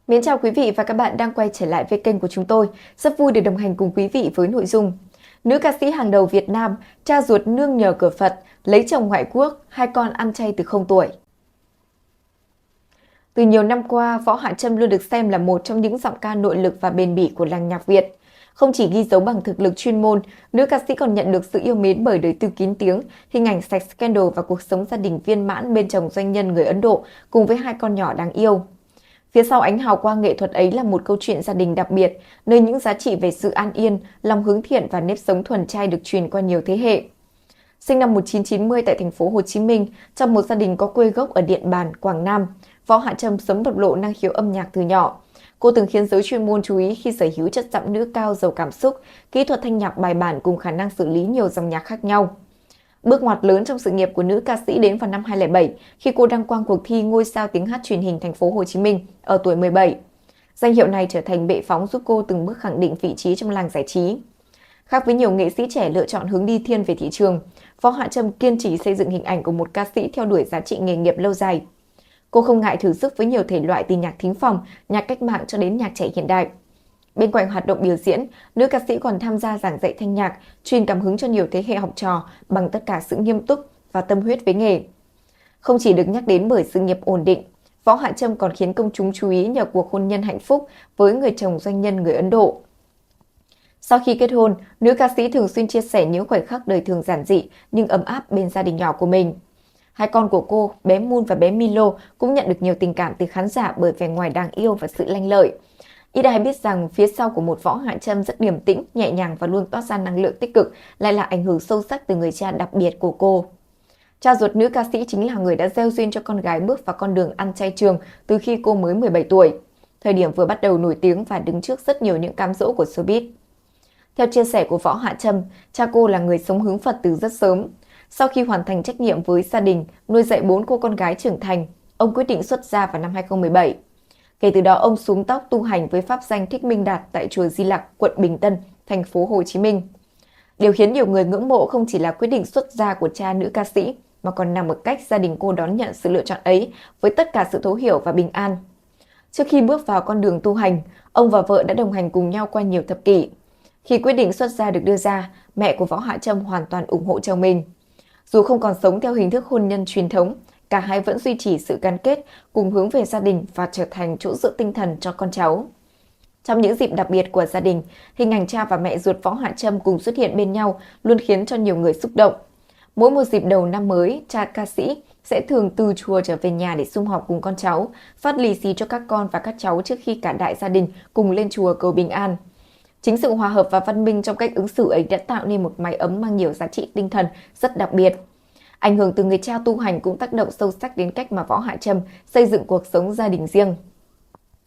Mến chào quý vị và các bạn đang quay trở lại với kênh của chúng tôi. Rất vui được đồng hành cùng quý vị với nội dung nữ ca sĩ hàng đầu Việt Nam, cha ruột nương nhờ cửa Phật, lấy chồng ngoại quốc, hai con ăn chay từ 0 tuổi. Từ nhiều năm qua, Võ Hạ Trâm luôn được xem là một trong những giọng ca nội lực và bền bỉ của làng nhạc Việt. Không chỉ ghi dấu bằng thực lực chuyên môn, nữ ca sĩ còn nhận được sự yêu mến bởi đời tư kín tiếng, hình ảnh sạch scandal và cuộc sống gia đình viên mãn bên chồng doanh nhân người Ấn Độ cùng với hai con nhỏ đáng yêu. Phía sau ánh hào quang nghệ thuật ấy là một câu chuyện gia đình đặc biệt, nơi những giá trị về sự an yên, lòng hướng thiện và nếp sống thuần chay được truyền qua nhiều thế hệ. Sinh năm 1990 tại thành phố Hồ Chí Minh, trong một gia đình có quê gốc ở Điện Bàn, Quảng Nam, Võ Hạ Trâm sớm bộc lộ năng khiếu âm nhạc từ nhỏ. Cô từng khiến giới chuyên môn chú ý khi sở hữu chất giọng nữ cao giàu cảm xúc, kỹ thuật thanh nhạc bài bản cùng khả năng xử lý nhiều dòng nhạc khác nhau. Bước ngoặt lớn trong sự nghiệp của nữ ca sĩ đến vào năm 2007 khi cô đăng quang cuộc thi ngôi sao tiếng hát truyền hình thành phố Hồ Chí Minh ở tuổi 17. Danh hiệu này trở thành bệ phóng giúp cô từng bước khẳng định vị trí trong làng giải trí. Khác với nhiều nghệ sĩ trẻ lựa chọn hướng đi thiên về thị trường, Võ Hạ Trâm kiên trì xây dựng hình ảnh của một ca sĩ theo đuổi giá trị nghề nghiệp lâu dài. Cô không ngại thử sức với nhiều thể loại từ nhạc thính phòng, nhạc cách mạng cho đến nhạc trẻ hiện đại. Bên cạnh hoạt động biểu diễn, nữ ca sĩ còn tham gia giảng dạy thanh nhạc, truyền cảm hứng cho nhiều thế hệ học trò bằng tất cả sự nghiêm túc và tâm huyết với nghề. Không chỉ được nhắc đến bởi sự nghiệp ổn định, Võ Hạ Trâm còn khiến công chúng chú ý nhờ cuộc hôn nhân hạnh phúc với người chồng doanh nhân người Ấn Độ. Sau khi kết hôn, nữ ca sĩ thường xuyên chia sẻ những khoảnh khắc đời thường giản dị nhưng ấm áp bên gia đình nhỏ của mình. Hai con của cô, bé Moon và bé Milo, cũng nhận được nhiều tình cảm từ khán giả bởi vẻ ngoài đáng yêu và sự lanh lợi. Ít ai biết rằng phía sau của một Võ Hạ Trâm rất điềm tĩnh, nhẹ nhàng và luôn toát ra năng lượng tích cực lại là ảnh hưởng sâu sắc từ người cha đặc biệt của cô. Cha ruột nữ ca sĩ chính là người đã gieo duyên cho con gái bước vào con đường ăn chay trường từ khi cô mới 17 tuổi, thời điểm vừa bắt đầu nổi tiếng và đứng trước rất nhiều những cám dỗ của showbiz. Theo chia sẻ của Võ Hạ Trâm, cha cô là người sống hướng Phật từ rất sớm. Sau khi hoàn thành trách nhiệm với gia đình, nuôi dạy 4 cô con gái trưởng thành, ông quyết định xuất gia vào năm 2017. Kể từ đó, ông xuống tóc tu hành với pháp danh Thích Minh Đạt tại chùa Di Lặc, quận Bình Tân, thành phố Hồ Chí Minh. Điều khiến nhiều người ngưỡng mộ không chỉ là quyết định xuất gia của cha nữ ca sĩ, mà còn nằm ở cách gia đình cô đón nhận sự lựa chọn ấy với tất cả sự thấu hiểu và bình an. Trước khi bước vào con đường tu hành, ông và vợ đã đồng hành cùng nhau qua nhiều thập kỷ. Khi quyết định xuất gia được đưa ra, mẹ của Võ Hạ Trâm hoàn toàn ủng hộ chồng mình. Dù không còn sống theo hình thức hôn nhân truyền thống, cả hai vẫn duy trì sự gắn kết, cùng hướng về gia đình và trở thành chỗ dựa tinh thần cho con cháu. Trong những dịp đặc biệt của gia đình, hình ảnh cha và mẹ ruột Võ Hạ Trâm cùng xuất hiện bên nhau luôn khiến cho nhiều người xúc động. Mỗi một dịp đầu năm mới, cha ca sĩ sẽ thường từ chùa trở về nhà để sum họp cùng con cháu, phát lì xì cho các con và các cháu trước khi cả đại gia đình cùng lên chùa cầu bình an. Chính sự hòa hợp và văn minh trong cách ứng xử ấy đã tạo nên một mái ấm mang nhiều giá trị tinh thần rất đặc biệt. Ảnh hưởng từ người cha tu hành cũng tác động sâu sắc đến cách mà Võ Hạ Trâm xây dựng cuộc sống gia đình riêng.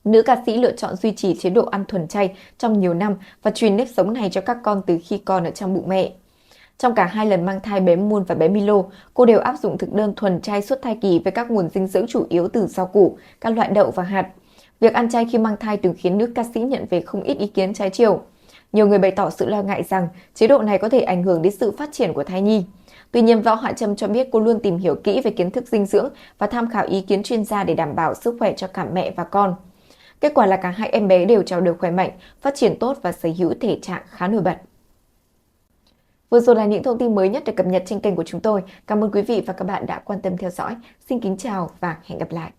Nữ ca sĩ lựa chọn duy trì chế độ ăn thuần chay trong nhiều năm và truyền nếp sống này cho các con từ khi còn ở trong bụng mẹ. Trong cả hai lần mang thai bé Moon và bé Milo, cô đều áp dụng thực đơn thuần chay suốt thai kỳ với các nguồn dinh dưỡng chủ yếu từ rau củ, các loại đậu và hạt. Việc ăn chay khi mang thai từng khiến nữ ca sĩ nhận về không ít ý kiến trái chiều. Nhiều người bày tỏ sự lo ngại rằng chế độ này có thể ảnh hưởng đến sự phát triển của thai nhi. Tuy nhiên, Võ Hạ Trâm cho biết cô luôn tìm hiểu kỹ về kiến thức dinh dưỡng và tham khảo ý kiến chuyên gia để đảm bảo sức khỏe cho cả mẹ và con. Kết quả là cả hai em bé đều chào đời khỏe mạnh, phát triển tốt và sở hữu thể trạng khá nổi bật. Vừa rồi là những thông tin mới nhất được cập nhật trên kênh của chúng tôi. Cảm ơn quý vị và các bạn đã quan tâm theo dõi. Xin kính chào và hẹn gặp lại.